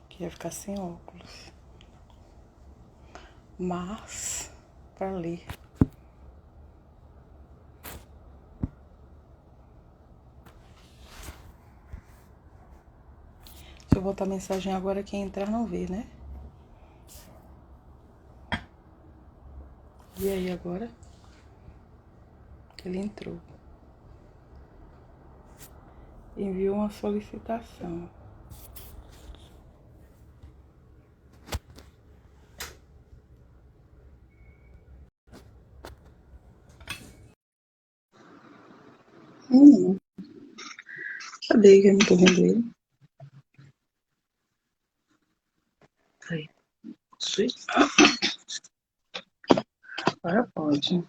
Que ia ficar sem óculos. Mas, para ler. Se eu botar mensagem agora, quem entrar não vê, né? E aí agora? Ele entrou. Enviou uma solicitação. Cadê que eu não tô vendo ele? Aí. Agora pode.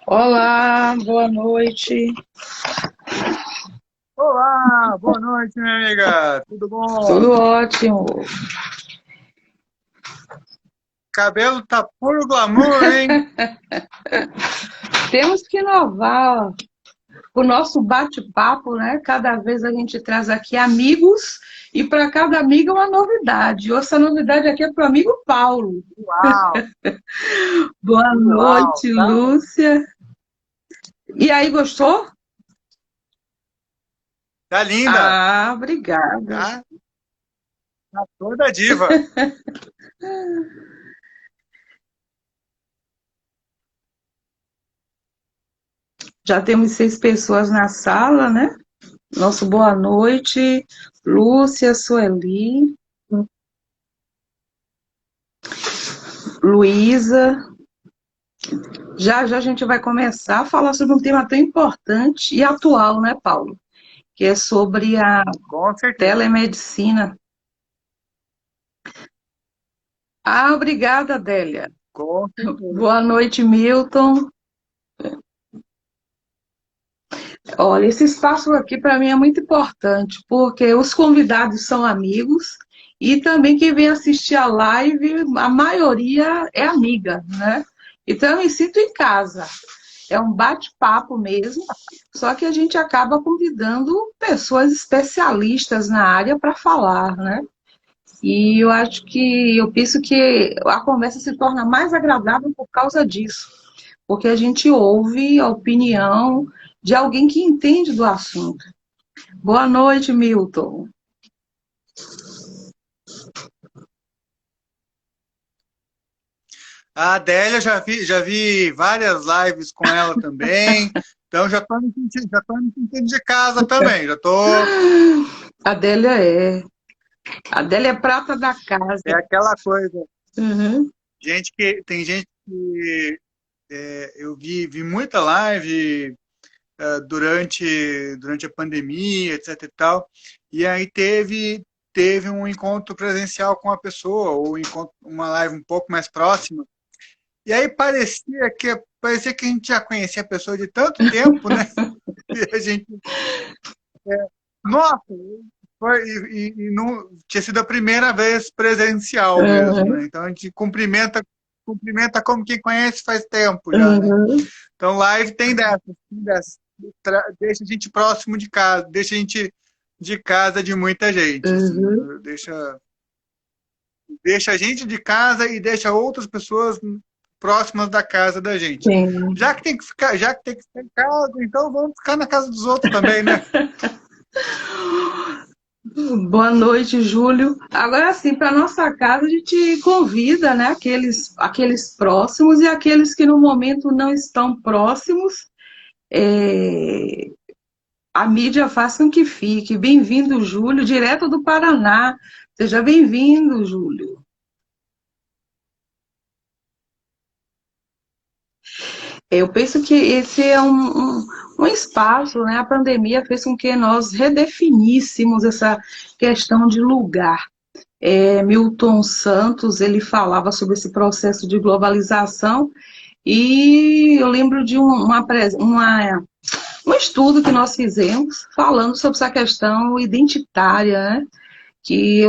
Olá, boa noite. Olá, boa noite, minha amiga. Tudo Tudo bom? ótimo. Cabelo tá puro glamour, hein? Temos que inovar o nosso bate-papo, né? Cada vez a gente traz aqui amigos e para cada amiga uma novidade. Essa novidade aqui é para o amigo Paulo. Uau, Boa uau, noite, tá? Lúcia. E aí, gostou? Tá linda. Ah, obrigada. Tá toda diva. Já temos 6 pessoas na sala, né? Nosso boa noite, Lúcia, Sueli, Luísa. Já já a gente vai começar a falar sobre um tema tão importante e atual, né, Paulo? Que é sobre a Com certeza. telemedicina. Ah, obrigada, Adélia. Com certeza. Boa noite, Milton. Olha, esse espaço aqui para mim é muito importante, porque os convidados são amigos e também quem vem assistir a live, a maioria é amiga, né? Então eu me sinto em casa. É um bate-papo mesmo, só que a gente acaba convidando pessoas especialistas na área para falar, né? E eu penso que a conversa se torna mais agradável por causa disso, porque a gente ouve a opinião de alguém que entende do assunto. Boa noite, Milton. A Adélia, já vi várias lives com ela também. Então já tô me sentindo de casa também. Adélia é. Adélia é prata da É casa. aquela coisa. Uhum. Tem gente que eu vi muita live durante a pandemia, etc e tal. E aí teve um encontro presencial com a pessoa, ou uma live um pouco mais próxima. E aí parecia que a gente já conhecia a pessoa de tanto tempo, né? E a gente, nossa, e não, tinha sido a primeira vez presencial mesmo, Uhum. né? Então a gente cumprimenta como quem conhece faz tempo já, né? Uhum. Então, live tem dessas. Deixa a gente próximo de casa, deixa a gente de casa de muita gente, assim, Uhum. deixa a gente de casa e deixa outras pessoas próximas da casa da gente. Sim. Já que tem que ficar em casa, então vamos ficar na casa dos outros também, né? Boa noite, Júlio. Agora sim, para nossa casa a gente convida, né, aqueles próximos e aqueles que no momento não estão próximos. É, a mídia faz com que fique. Bem-vindo, Júlio, direto do Paraná. Seja bem-vindo, Júlio. Eu penso que esse é um espaço, né? A pandemia fez com que nós redefiníssemos essa questão de lugar. Milton Santos, ele falava sobre esse processo de globalização e eu lembro de um estudo que nós fizemos falando sobre essa questão identitária, né? Que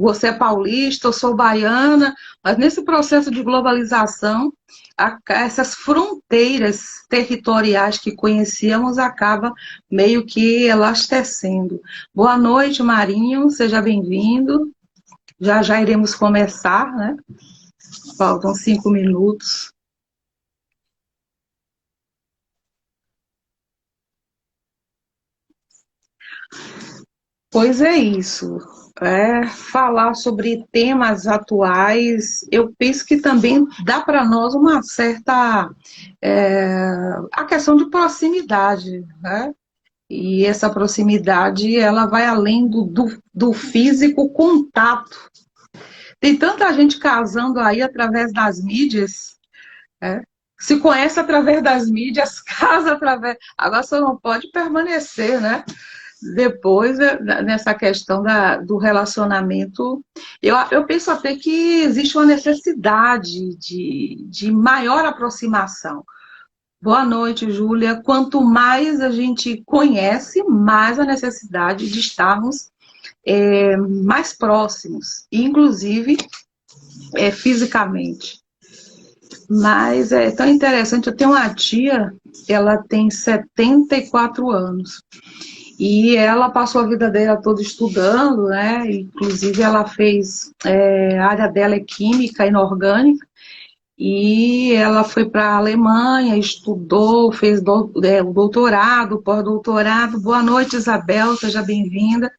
você é paulista, eu sou baiana, mas nesse processo de globalização essas fronteiras territoriais que conhecíamos acaba meio que elastecendo. Boa noite, Marinho, seja bem-vindo. Já já iremos começar, né? Faltam 5 minutos. Pois é isso. Falar sobre temas atuais, eu penso que também dá para nós uma certa a questão de proximidade, né? E essa proximidade, ela vai além do físico contato. Tem tanta gente casando aí através das mídias, né? Se conhece através das mídias, casa através. Agora só não pode permanecer, né? Depois, nessa questão do relacionamento, eu penso até que existe uma necessidade de maior aproximação. Boa noite, Júlia. Quanto mais a gente conhece, mais a necessidade de estarmos mais próximos, inclusive fisicamente. Mas é tão interessante, eu tenho uma tia, ela tem 74 anos. E ela passou a vida dela toda estudando, né? Inclusive ela fez, a área dela é química inorgânica, e ela foi para a Alemanha, estudou, fez o doutorado, pós-doutorado. Boa noite, Isabel, seja bem-vinda.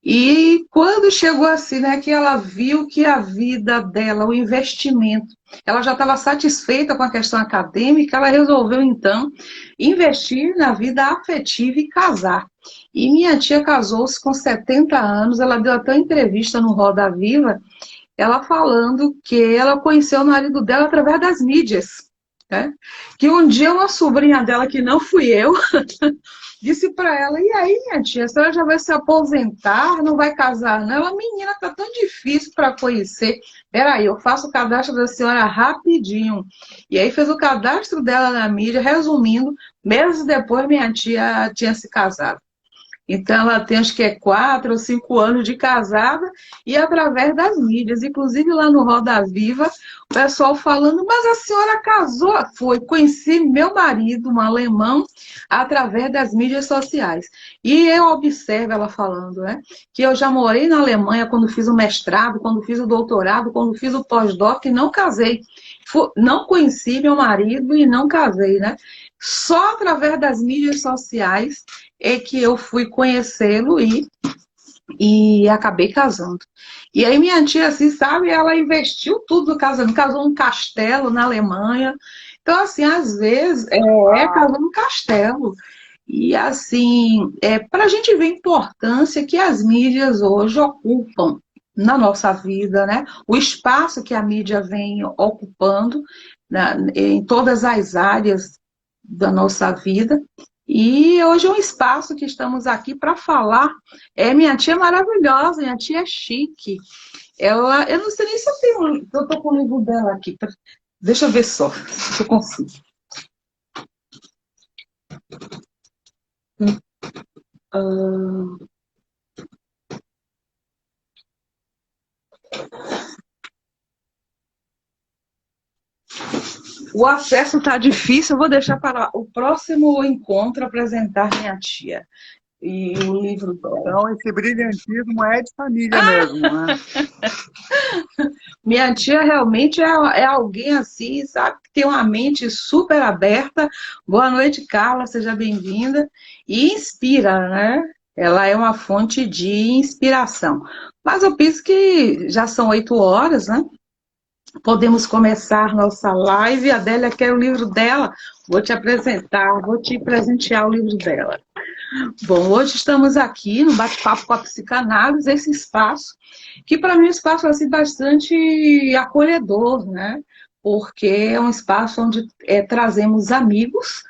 E quando chegou assim, né, que ela viu que a vida dela, o investimento, ela já estava satisfeita com a questão acadêmica, ela resolveu então investir na vida afetiva e casar. E minha tia casou-se com 70 anos, ela deu até uma entrevista no Roda Viva, ela falando que ela conheceu o marido dela através das mídias, né? Que um dia uma sobrinha dela, que não fui eu, disse para ela: e aí, minha tia, a senhora já vai se aposentar, não vai casar, não? Ela: menina, tá tão difícil para conhecer. Peraí, eu faço o cadastro da senhora rapidinho. E aí fez o cadastro dela na mídia, resumindo, meses depois minha tia tinha se casado. Então, ela tem, acho que 4 ou 5 anos de casada, e através das mídias. Inclusive, lá no Roda Viva, o pessoal falando: mas a senhora casou? Foi, conheci meu marido, um alemão, através das mídias sociais. E eu observo ela falando, né, que eu já morei na Alemanha quando fiz o mestrado, quando fiz o doutorado, quando fiz o pós-doc, e não casei. Não conheci meu marido e não casei, né? Só através das mídias sociais é que eu fui conhecê-lo e acabei casando. E aí minha tia, assim, sabe, ela investiu tudo no casamento, casou num castelo na Alemanha. Então, assim, às vezes, casou num castelo. E, assim, para a gente ver a importância que as mídias hoje ocupam na nossa vida, né? O espaço que a mídia vem ocupando, né, em todas as áreas da nossa vida. E hoje é um espaço que estamos aqui para falar. Minha tia é maravilhosa, minha tia é chique. Ela, eu não sei nem se eu tenho, eu estou com o livro dela aqui. Deixa eu ver só, se eu consigo. O acesso está difícil, eu vou deixar para o próximo encontro apresentar minha tia e o livro dela. Então, esse brilhantismo é de família mesmo, né? Minha tia realmente é alguém assim, sabe, que tem uma mente super aberta. Boa noite, Carla, seja bem-vinda. E inspira, né? Ela é uma fonte de inspiração. Mas eu penso que já são 8 horas, né? Podemos começar nossa live. A Adélia quer o livro dela. Vou te apresentar, vou te presentear o livro dela. Bom, hoje estamos aqui no bate-papo com a psicanálise, esse espaço, que para mim é um espaço assim, bastante acolhedor, né? Porque é um espaço onde trazemos amigos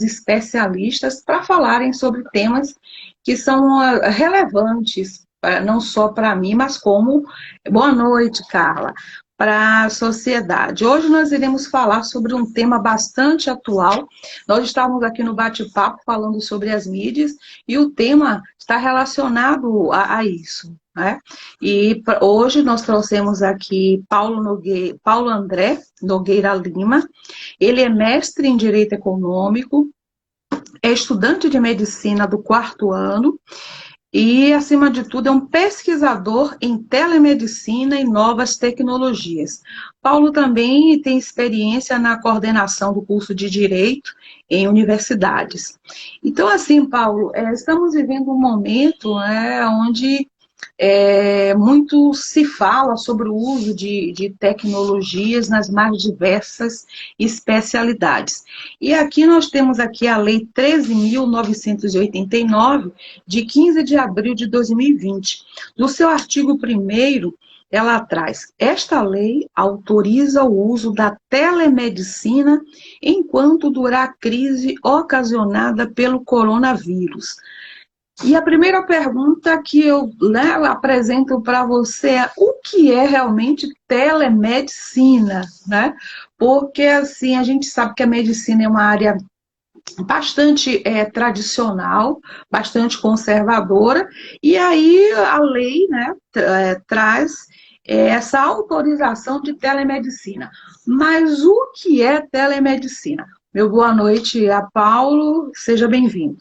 especialistas, para falarem sobre temas que são relevantes, não só para mim, mas como... Boa noite, Carla. Para a sociedade. Hoje nós iremos falar sobre um tema bastante atual. Nós estávamos aqui no bate-papo falando sobre as mídias e o tema está relacionado a isso, né? E hoje nós trouxemos aqui Paulo André Nogueira Lima. Ele é mestre em Direito Econômico, é estudante de medicina do 4º ano e, acima de tudo, é um pesquisador em telemedicina e novas tecnologias. Paulo também tem experiência na coordenação do curso de Direito em universidades. Então, assim, Paulo, estamos vivendo um momento onde muito se fala sobre o uso de tecnologias nas mais diversas especialidades. E aqui nós temos aqui a Lei 13.989, de 15 de abril de 2020. No seu artigo 1º, ela traz: esta lei autoriza o uso da telemedicina enquanto durar a crise ocasionada pelo coronavírus. E a primeira pergunta que eu apresento para você é: o que é realmente telemedicina, né? Porque, assim, a gente sabe que a medicina é uma área bastante tradicional, bastante conservadora, e aí a lei, né, traz essa autorização de telemedicina. Mas o que é telemedicina? Meu boa noite a Paulo, seja bem-vindo.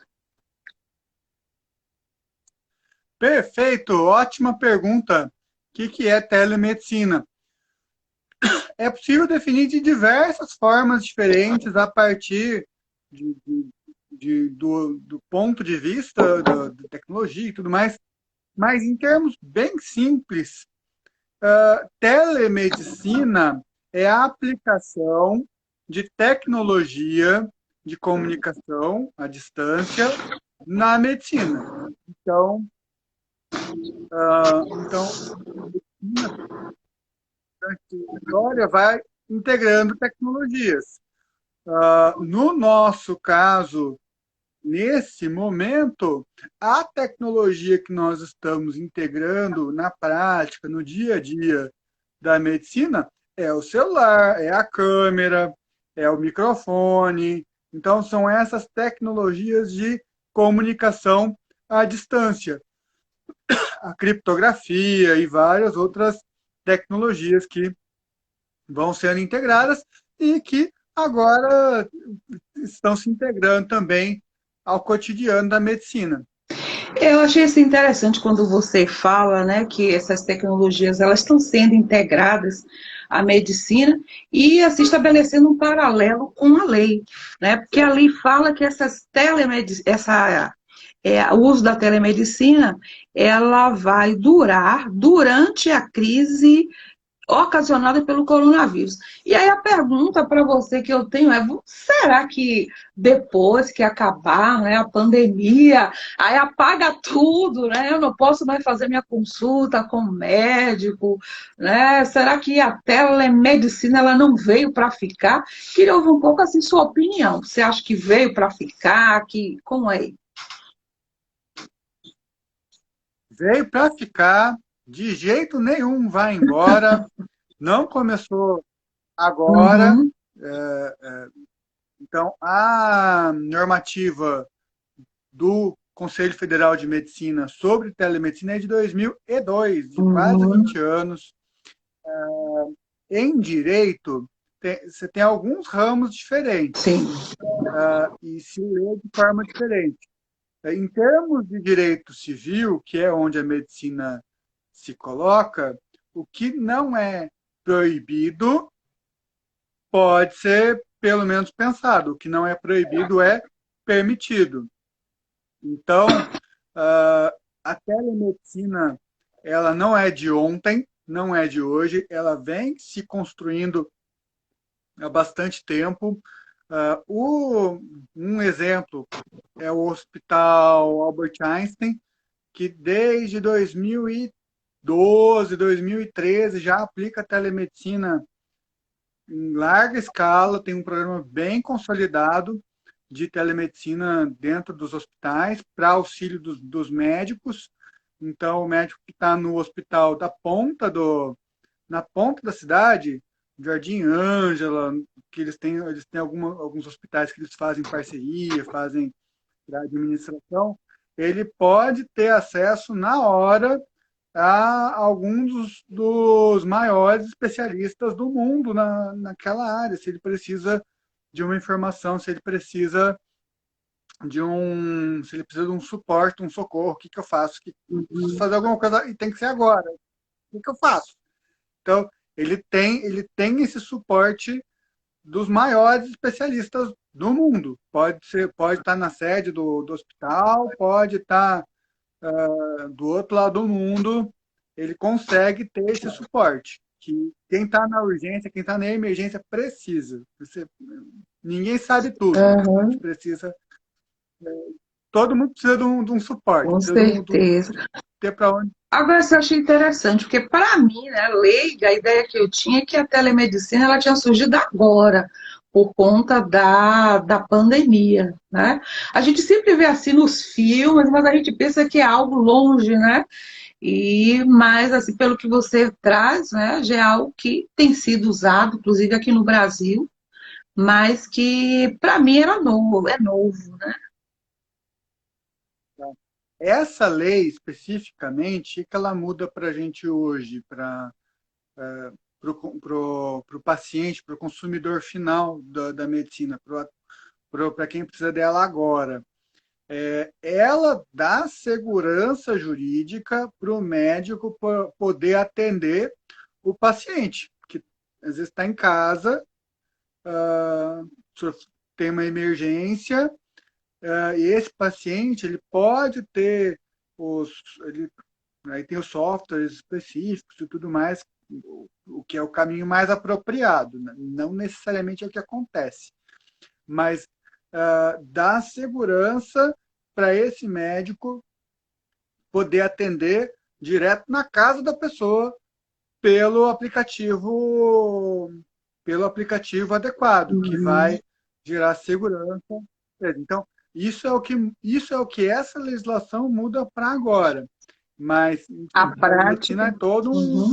Perfeito, ótima pergunta. O que é telemedicina? É possível definir de diversas formas diferentes a partir do ponto de vista da tecnologia e tudo mais, mas em termos bem simples, telemedicina é a aplicação de tecnologia de comunicação à distância na medicina. Então, a história vai integrando tecnologias. No nosso caso, nesse momento, a tecnologia que nós estamos integrando na prática, no dia a dia da medicina, é o celular, é a câmera, é o microfone. Então, são essas tecnologias de comunicação à distância, a criptografia e várias outras tecnologias que vão sendo integradas e que agora estão se integrando também ao cotidiano da medicina. Eu achei isso interessante quando você fala, né, que essas tecnologias elas estão sendo integradas à medicina e assim estabelecendo um paralelo com a lei, né? Porque a lei fala que o uso da telemedicina ela vai durar durante a crise ocasionada pelo coronavírus. E aí a pergunta para você que eu tenho é: será que depois que acabar, né, a pandemia, aí apaga tudo, né? Eu não posso mais fazer minha consulta com o médico, né? Será que a telemedicina ela não veio para ficar? Queria ouvir um pouco assim sua opinião. Você acha que veio para ficar? Como é? Veio para ficar, de jeito nenhum vai embora, não começou agora. Uhum. Então, a normativa do Conselho Federal de Medicina sobre telemedicina é de 2002, de quase 20 anos. Em direito, você tem alguns ramos diferentes, Sim. e se lê de forma diferente. Em termos de direito civil, que é onde a medicina se coloca, o que não é proibido pode ser, pelo menos, pensado. O que não é proibido é permitido. Então, a telemedicina, ela não é de ontem, não é de hoje, ela vem se construindo há bastante tempo. Um exemplo é o Hospital Albert Einstein, que desde 2012, 2013 já aplica telemedicina em larga escala, tem um programa bem consolidado de telemedicina dentro dos hospitais para auxílio dos médicos. Então, o médico que está no hospital na ponta da cidade, Jardim Ângela, que eles têm alguns hospitais que eles fazem parceria, fazem da administração, ele pode ter acesso na hora a alguns dos maiores especialistas do mundo naquela área, se ele precisa de uma informação, se ele precisa de um suporte, um socorro, o que que eu faço? Preciso Uhum. fazer alguma coisa e tem que ser agora. O que que eu faço? Então, ele tem esse suporte dos maiores especialistas do mundo. Pode estar na sede do hospital, pode estar do outro lado do mundo, ele consegue ter esse suporte. Que quem está na urgência, quem está na emergência precisa. Ninguém sabe tudo. A gente Aham, precisa. Todo mundo precisa de um suporte, com precisa certeza. de ter para onde. Agora, isso eu achei interessante, porque para mim, né, leiga, a ideia que eu tinha é que a telemedicina ela tinha surgido agora, por conta da pandemia, né? A gente sempre vê assim nos filmes, mas a gente pensa que é algo longe, né? Mas, assim, pelo que você traz, né, já é algo que tem sido usado, inclusive aqui no Brasil, mas que para mim era novo, é novo, né? Essa lei especificamente, o que ela muda para a gente hoje, para o paciente, para o consumidor final da medicina, para quem precisa dela agora. Ela dá segurança jurídica para o médico poder atender o paciente, que às vezes está em casa, tem uma emergência, e esse paciente ele pode ter os, ele, aí tem os softwares específicos e tudo mais, o que é o caminho mais apropriado, né? Não necessariamente é o que acontece, mas dá segurança para esse médico poder atender direto na casa da pessoa pelo aplicativo pelo aplicativo adequado, que Uhum. vai gerar segurança. Então, isso é o que essa legislação muda para agora. Mas, A enfim, telemedicina prática, é todo uhum. um.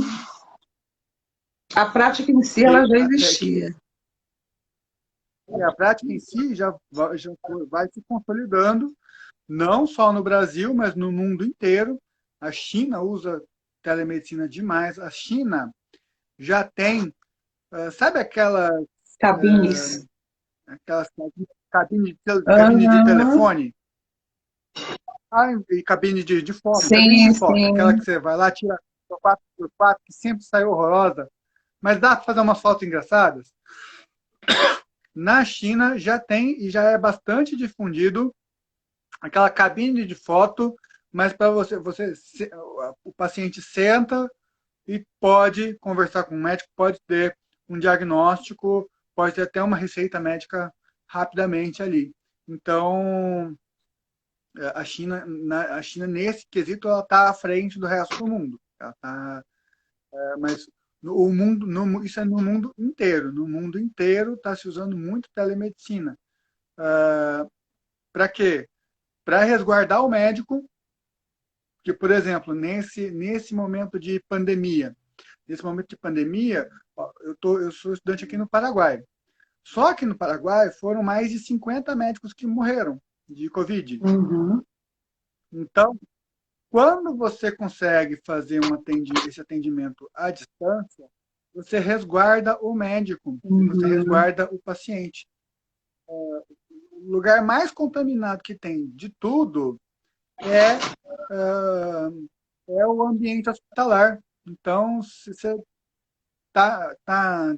A prática em si ela já Que existia. a prática em si já vai se consolidando, não só no Brasil, mas no mundo inteiro. A China usa telemedicina demais. A China já tem, sabe Cabines. aquelas cabine de Aham. telefone? E cabine de foto, cabine de Sim, foto, aquela que sim. você vai lá, tira 4x4, que sempre sai horrorosa, mas dá para fazer umas fotos engraçadas. Na China já tem e já é bastante difundido aquela cabine de foto, mas para o paciente senta e pode conversar com o médico, pode ter um diagnóstico, pode ter até uma receita médica rapidamente ali. Então, a China nesse quesito, ela está à frente do resto do mundo. Ela tá, mas o mundo, isso é no mundo inteiro. No mundo inteiro está se usando muito telemedicina. Para quê? Para resguardar o médico, que, por exemplo, nesse momento de pandemia, ó, eu sou estudante aqui no Paraguai. Só que no Paraguai foram mais de 50 médicos que morreram de Covid. Uhum. Então, quando você consegue fazer esse atendimento à distância, você resguarda o médico e você Uhum. resguarda o paciente. O lugar mais contaminado que tem de tudo é, é o ambiente hospitalar. Então, se você tá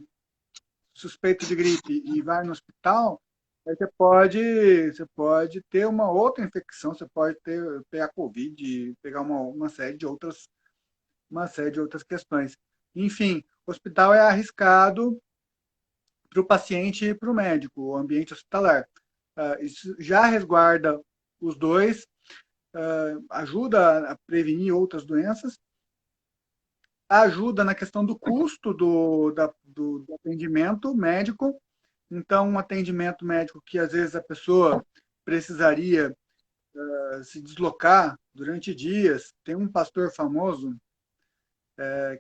suspeito de gripe e vai no hospital, aí você pode ter uma outra infecção, você pode pegar Covid, pegar uma série de outras questões. Enfim, o hospital é arriscado para o paciente e para o médico, o ambiente hospitalar. Isso já resguarda os dois, ajuda a prevenir outras doenças, ajuda na questão do custo do atendimento médico. Então, um atendimento médico que às vezes a pessoa precisaria se deslocar durante dias. Tem um pastor famoso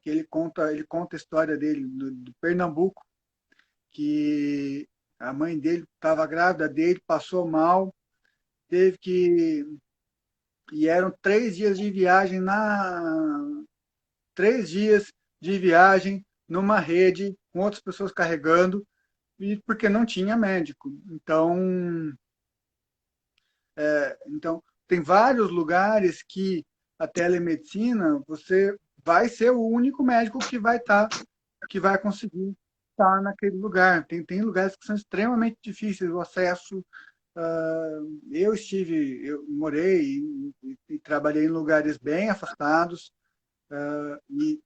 que ele conta a história dele do Pernambuco, que a mãe dele estava grávida dele, passou mal, teve que e eram 3 dias de viagem 3 dias de viagem numa rede com outras pessoas carregando, e porque não tinha médico. Então, tem vários lugares que a telemedicina, você vai ser o único médico que vai conseguir estar naquele lugar. Tem lugares que são extremamente difíceis, o acesso. Eu morei e trabalhei em lugares bem afastados, e,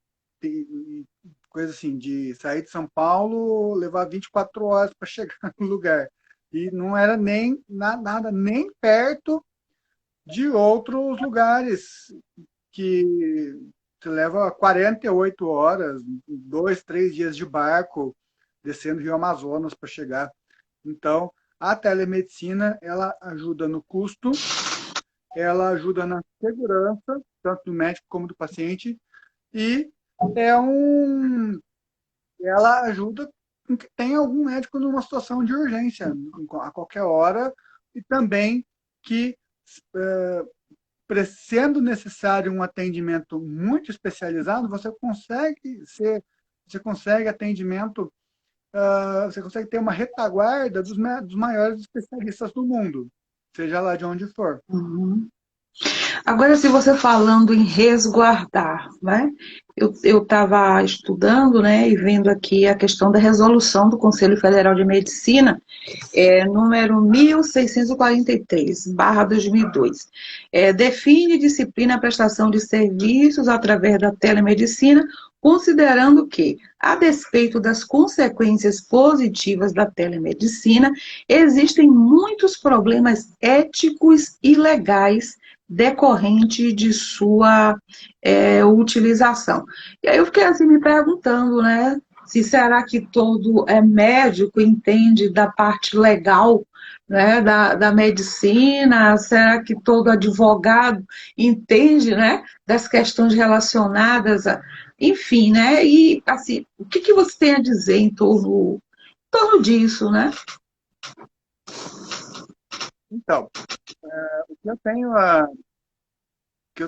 e coisa assim, de sair de São Paulo, levar 24 horas para chegar no lugar. E não era nada, nem perto de outros lugares que você leva 48 horas, 2, 3 dias de barco, descendo o Rio Amazonas para chegar. Então, a telemedicina, ela ajuda no custo, ela ajuda na segurança, tanto do médico como do paciente, e é um, ela ajuda com que tenha algum médico numa situação de urgência, a qualquer hora, e também que, sendo necessário um atendimento muito especializado, você consegue atendimento, você consegue ter uma retaguarda dos maiores especialistas do mundo, seja lá de onde for. Uhum. Agora, se você falando em resguardar, né? Eu estava estudando, né, e vendo aqui a questão da resolução do Conselho Federal de Medicina, número 1643/2002, define disciplina a prestação de serviços através da telemedicina, considerando que, a despeito das consequências positivas da telemedicina, existem muitos problemas éticos e legais decorrente de sua utilização. E aí eu fiquei assim me perguntando, né, se será que todo médico entende da parte legal, né, da medicina, será que todo advogado entende, né, das questões relacionadas a, enfim, né, e assim, o que você tem a dizer em torno disso, né? Então, o que eu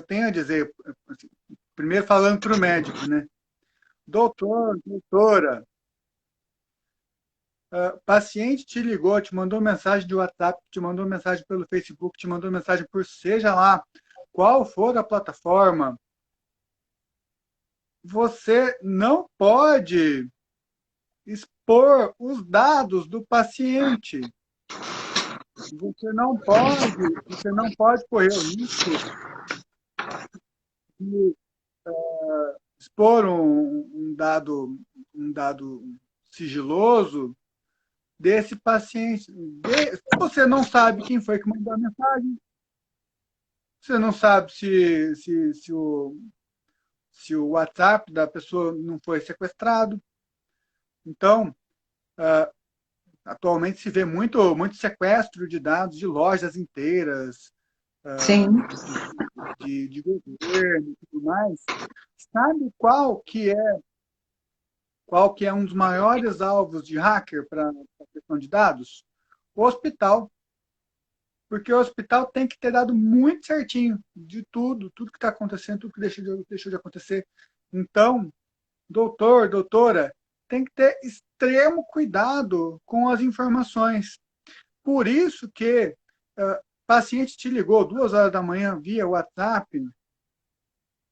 tenho a dizer, assim, primeiro falando para o médico, né? Doutor, doutora, paciente te ligou, te mandou mensagem de WhatsApp, te mandou mensagem pelo Facebook, te mandou mensagem por seja lá qual for a plataforma, você não pode expor os dados do paciente. Você não pode correr o risco de expor um dado sigiloso desse paciente. Se você não sabe quem foi que mandou a mensagem, você não sabe se o WhatsApp da pessoa não foi sequestrado. Então, atualmente se vê muito sequestro de dados de lojas inteiras, Sim. de governo e tudo mais. Sabe qual que é um dos maiores alvos de hacker para a questão de dados? O hospital. Porque o hospital tem que ter dado muito certinho de tudo que está acontecendo, tudo que deixou de acontecer. Então, doutor, doutora, tem que ter extremo cuidado com as informações. Por isso que paciente te ligou 2 horas da manhã via WhatsApp,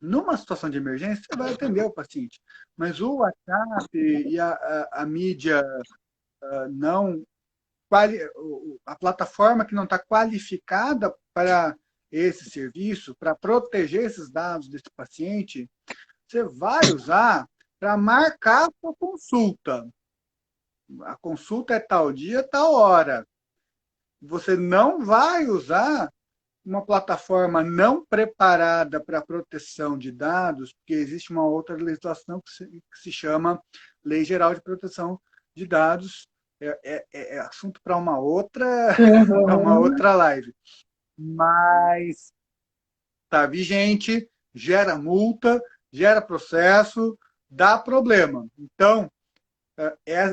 numa situação de emergência, você vai atender o paciente. Mas o WhatsApp e a mídia não a plataforma que não está qualificada para esse serviço, para proteger esses dados desse paciente, você vai usar para marcar a sua consulta. A consulta é tal dia, tal hora. Você não vai usar uma plataforma não preparada para a proteção de dados, porque existe uma outra legislação que se chama Lei Geral de Proteção de Dados. É assunto para uma outra live. Mas está vigente, gera multa, gera processo, dá problema. Então,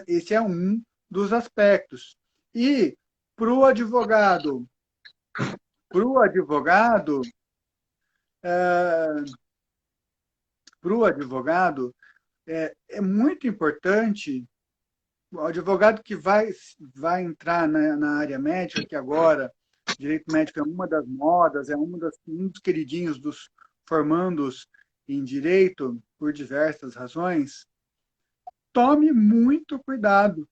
esse é um dos aspectos. E para o advogado, para o advogado, é muito importante. O advogado que vai entrar na área médica, que agora direito médico é uma das modas, um dos queridinhos dos formandos em direito, por diversas razões, tome muito cuidado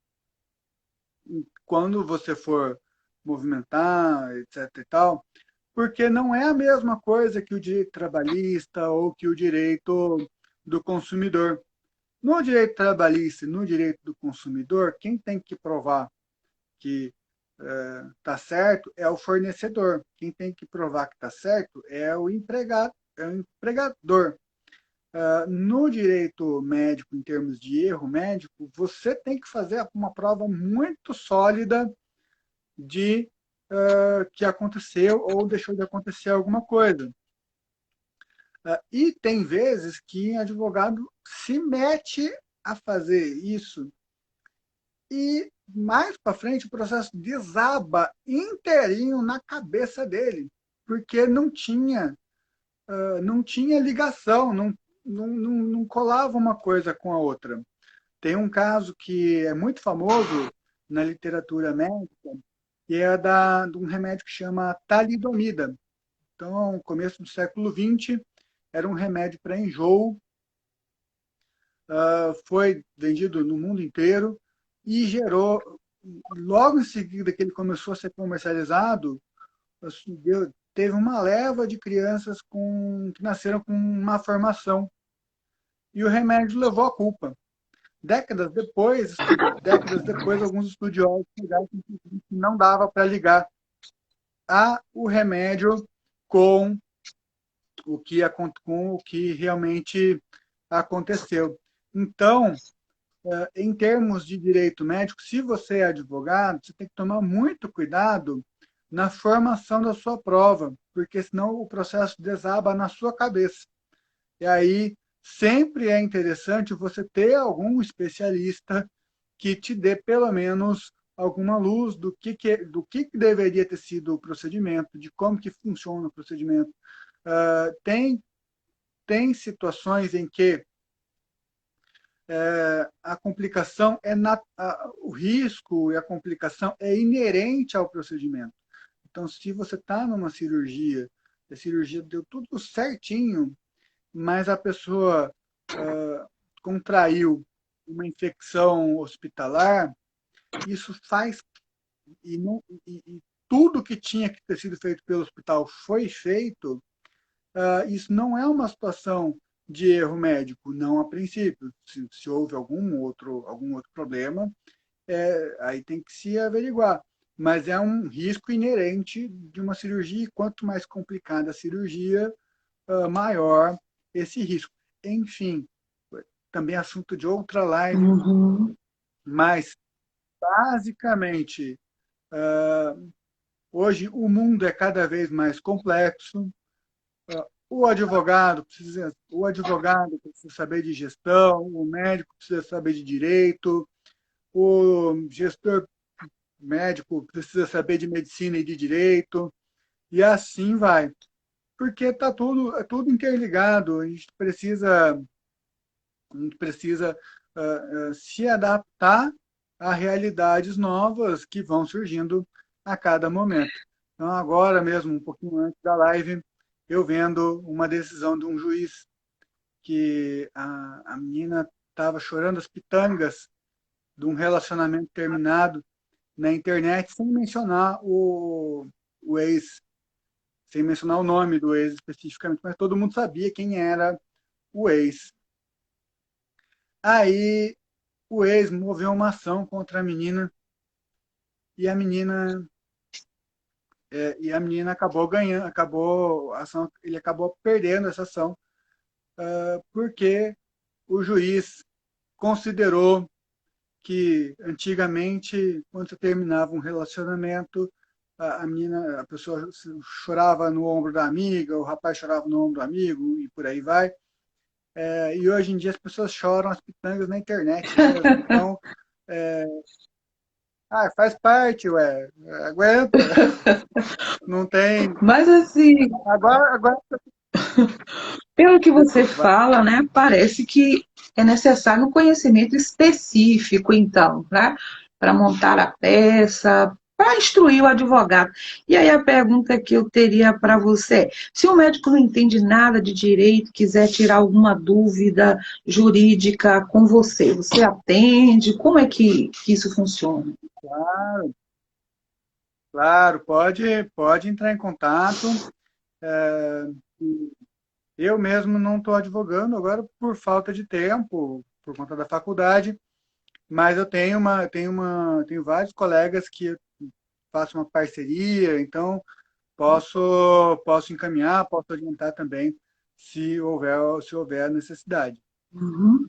quando você for movimentar, etc. e tal, porque não é a mesma coisa que o direito trabalhista ou que o direito do consumidor. No direito trabalhista e no direito do consumidor, quem tem que provar que está certo é o fornecedor. Quem tem que provar que está certo é o empregado, é o empregador. No direito médico, em termos de erro médico, você tem que fazer uma prova muito sólida de que aconteceu ou deixou de acontecer alguma coisa. E tem vezes que o advogado se mete a fazer isso e mais para frente o processo desaba inteirinho na cabeça dele, porque não tinha ligação, não colava uma coisa com a outra. Tem um caso que é muito famoso na literatura médica, que é de um remédio que chama talidomida. Então, no começo do século XX, era um remédio para enjoo, foi vendido no mundo inteiro e gerou, logo em seguida que ele começou a ser comercializado, assim, teve uma leva de crianças que nasceram com má formação. E o remédio levou a culpa. Décadas depois, alguns estudiosos chegaram que não dava para ligar o remédio com com o que realmente aconteceu. Então, em termos de direito médico, se você é advogado, você tem que tomar muito cuidado na formação da sua prova, porque senão o processo desaba na sua cabeça. E aí sempre é interessante você ter algum especialista que te dê pelo menos alguma luz do que deveria ter sido o procedimento, de como que funciona o procedimento. Tem situações em que a complicação o risco e a complicação é inerente ao procedimento. Então, se você está numa cirurgia, a cirurgia deu tudo certinho, mas a pessoa contraiu uma infecção hospitalar, isso faz e tudo que tinha que ter sido feito pelo hospital foi feito. Isso não é uma situação de erro médico, não a princípio. Se houve algum outro problema, aí tem que se averiguar. Mas é um risco inerente de uma cirurgia, e quanto mais complicada a cirurgia, maior esse risco. Enfim, também é assunto de outra live, mas basicamente, hoje o mundo é cada vez mais complexo. O advogado precisa saber de gestão, o médico precisa saber de direito, o gestor médico precisa saber de medicina e de direito, e assim vai. Porque é tudo interligado, a gente precisa se adaptar a realidades novas que vão surgindo a cada momento. Então, agora mesmo, um pouquinho antes da live, eu vendo uma decisão de um juiz que a menina estava chorando as pitangas de um relacionamento terminado na internet, sem mencionar o ex, sem mencionar o nome do ex especificamente, mas todo mundo sabia quem era o ex. Aí o ex moveu uma ação contra a menina e a menina acabou ganhando, ele acabou perdendo essa ação, porque o juiz considerou que antigamente, quando você terminava um relacionamento, a pessoa chorava no ombro da amiga, o rapaz chorava no ombro do amigo e por aí vai. E hoje em dia as pessoas choram as pitangas na internet mesmo. Então, faz parte, ué, aguenta. Não tem. Mas assim, Agora Pelo que você Vai- fala, né, parece que é necessário um conhecimento específico, então, né, para montar a peça, para instruir o advogado. E aí a pergunta que eu teria para você é, se o médico não entende nada de direito, quiser tirar alguma dúvida jurídica com você, você atende? Como é que isso funciona? Claro, claro, pode entrar em contato. É, eu mesmo não estou advogando agora por falta de tempo, por conta da faculdade, mas eu tenho vários colegas que façam uma parceria, então posso encaminhar, posso orientar também se houver necessidade. Uhum.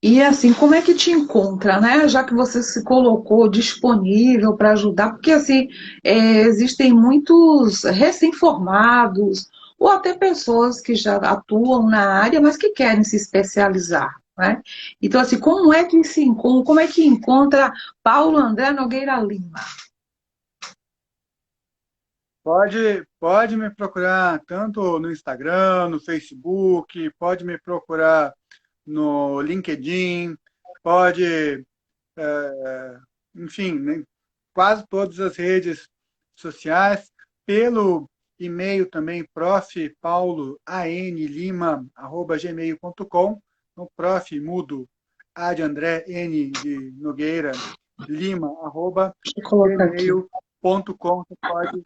E assim, como é que te encontra, né? Já que você se colocou disponível para ajudar, porque assim, existem muitos recém-formados, ou até pessoas que já atuam na área, mas que querem se especializar, né? Então, assim, como é que encontra Paulo André Nogueira Lima? Pode me procurar tanto no Instagram, no Facebook, pode me procurar no LinkedIn, pode, enfim, né, quase todas as redes sociais, pelo e-mail também, profpauloanlima@gmail.com, então, prof mudo, A de André, N de Nogueira, Lima, Deixa eu colocar aqui. gmail.com, você pode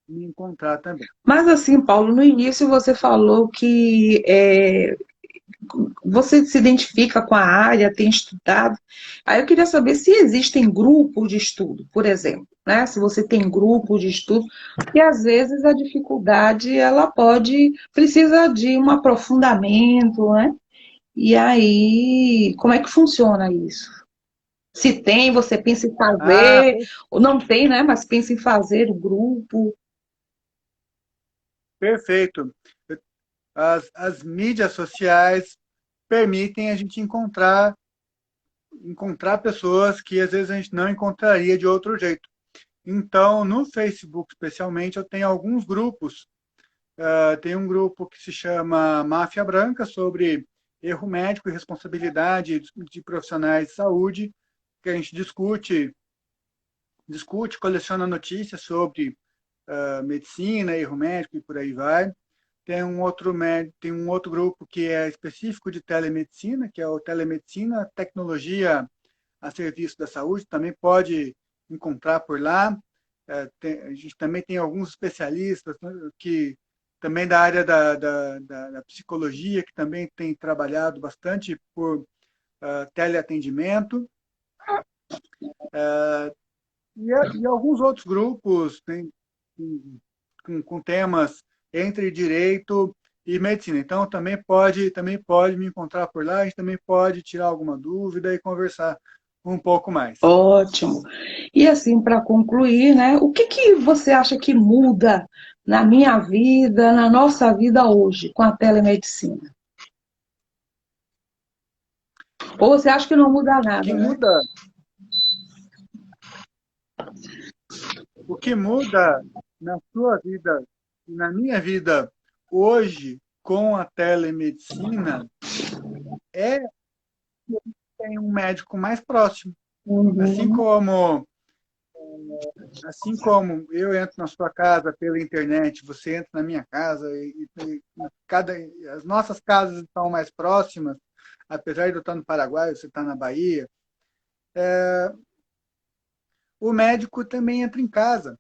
me encontrar também. Mas assim, Paulo, no início você falou que você se identifica com a área, tem estudado. Aí eu queria saber se existem grupos de estudo, por exemplo, né? Se você tem grupo de estudo, e às vezes a dificuldade ela precisa de um aprofundamento, né? E aí, como é que funciona isso? Se tem, você pensa em Ah, fazer, ou não tem, né? Mas pensa em fazer o grupo. perfeito. As mídias sociais permitem a gente encontrar pessoas que às vezes a gente não encontraria de outro jeito. Então, no Facebook, especialmente, eu tenho alguns grupos. Tem um grupo que se chama Máfia Branca, sobre erro médico e responsabilidade de profissionais de saúde, que a gente discute, coleciona notícias sobre medicina, erro médico e por aí vai. Tem um outro grupo que é específico de telemedicina, que é o Telemedicina Tecnologia a Serviço da Saúde, também pode encontrar por lá. A gente também tem alguns especialistas, né, que também da área da psicologia, que também tem trabalhado bastante por teleatendimento. E alguns outros grupos com temas entre direito e medicina. Então, também pode me encontrar por lá, a gente também pode tirar alguma dúvida e conversar um pouco mais. Ótimo. E assim, para concluir, né, o que que você acha que muda na minha vida, na nossa vida hoje, com a telemedicina? Ou você acha que não muda O que nada, né? muda, o que muda na sua vida e na minha vida hoje com a telemedicina é ter um médico mais próximo. Assim Uhum. como Assim como eu entro na sua casa pela internet, você entra na minha casa as nossas casas estão mais próximas, apesar de eu estar no Paraguai, você está na Bahia, o médico também entra em casa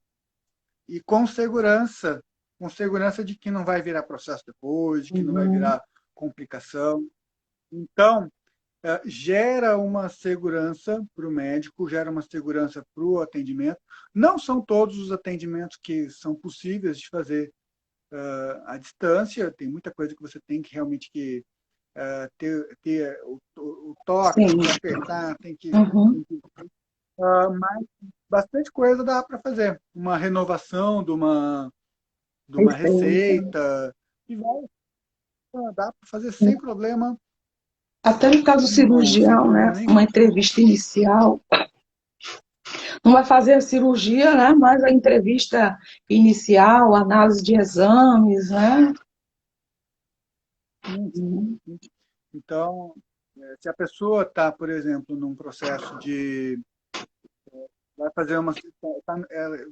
e com segurança de que não vai virar processo depois, de que não vai Uhum. virar complicação. Então, gera uma segurança para o médico, gera uma segurança para o atendimento. Não são todos os atendimentos que são possíveis de fazer à distância, tem muita coisa que você tem que realmente ter o toque, Sim. tem que apertar, Uhum. mas bastante coisa dá para fazer. Uma renovação de uma Perfeito. receita, e dá para fazer sem problema Até no caso nenhum, sem cirurgião, né? problema nenhum. Uma entrevista inicial. Não vai fazer a cirurgia, né? Mas a entrevista inicial, análise de exames, né? Sim, Uhum. sim. Então, se a pessoa está, por exemplo, num processo de vai fazer uma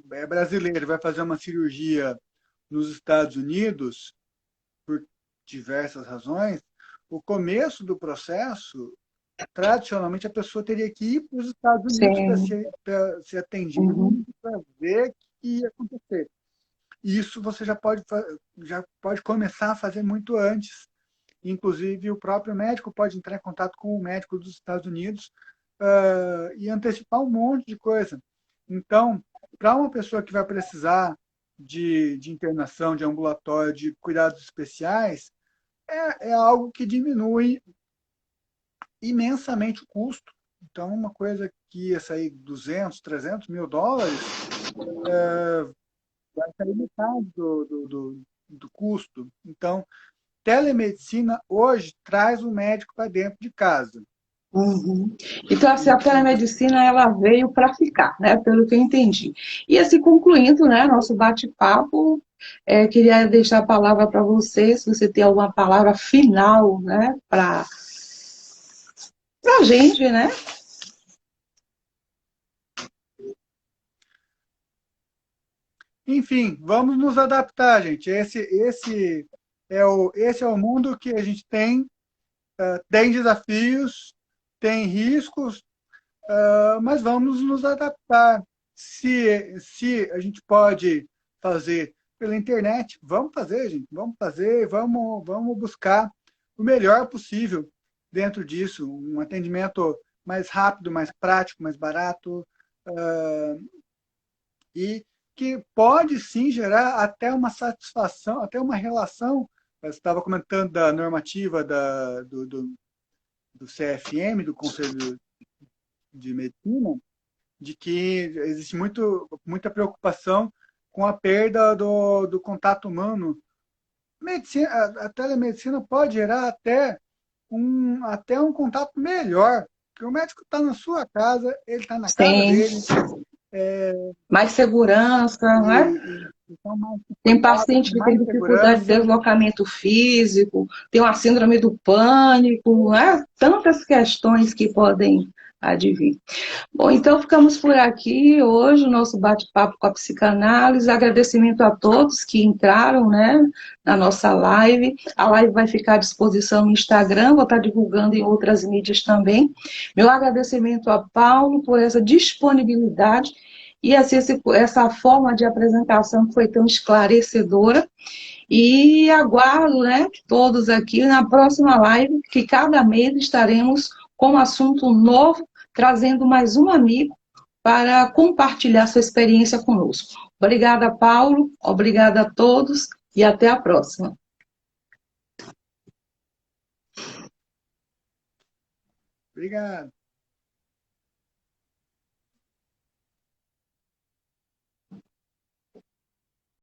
é brasileiro, vai fazer uma cirurgia nos Estados Unidos por diversas razões, o começo do processo, tradicionalmente a pessoa teria que ir para os Estados Unidos Sim. para ser atendida Uhum. para ver o que ia acontecer. E isso você já pode começar a fazer muito antes. Inclusive, o próprio médico pode entrar em contato com o médico dos Estados Unidos e antecipar um monte de coisa. Então, para uma pessoa que vai precisar de internação, de ambulatório, de cuidados especiais, é algo que diminui imensamente o custo. Então, uma coisa que ia sair 200, 300 mil dólares, vai sair metade do custo. Então, telemedicina hoje traz o médico para dentro de casa. Uhum. Então, assim, E, a e telemedicina ela veio para ficar, né? Pelo que eu entendi. E assim, concluindo, né, nosso bate-papo, queria deixar a palavra para você, se você tem alguma palavra final, né, para a gente, né? enfim, vamos nos adaptar, gente. Esse é o mundo que a gente tem. Tem desafios, tem riscos, mas vamos nos adaptar. Se a gente pode fazer pela internet, vamos fazer, gente. Vamos fazer, vamos buscar o melhor possível dentro disso. Um atendimento mais rápido, mais prático, mais barato, e que pode sim gerar até uma satisfação, até uma relação. Você estava comentando da normativa do CFM, do Conselho de Medicina, de que existe muita preocupação com a perda do contato humano. A telemedicina pode gerar até um contato melhor, porque o médico está na sua casa, ele está na casa Tem dele, mais segurança, né? então mais Tem confortável, paciente com que tem mais dificuldade de segurança. deslocamento físico, tem uma síndrome do pânico, né? Tantas questões que podem advir. Bom, então ficamos por aqui hoje, o nosso bate-papo com a psicanálise. Agradecimento a todos que entraram, né, na nossa live. A live vai ficar à disposição no Instagram, vou estar divulgando em outras mídias também. Meu agradecimento a Paulo por essa disponibilidade e assim, essa forma de apresentação que foi tão esclarecedora. E aguardo, né, todos aqui na próxima live, que cada mês estaremos com um assunto novo, trazendo mais um amigo para compartilhar sua experiência conosco. Obrigada, Paulo, obrigada a todos e até a próxima. Obrigado.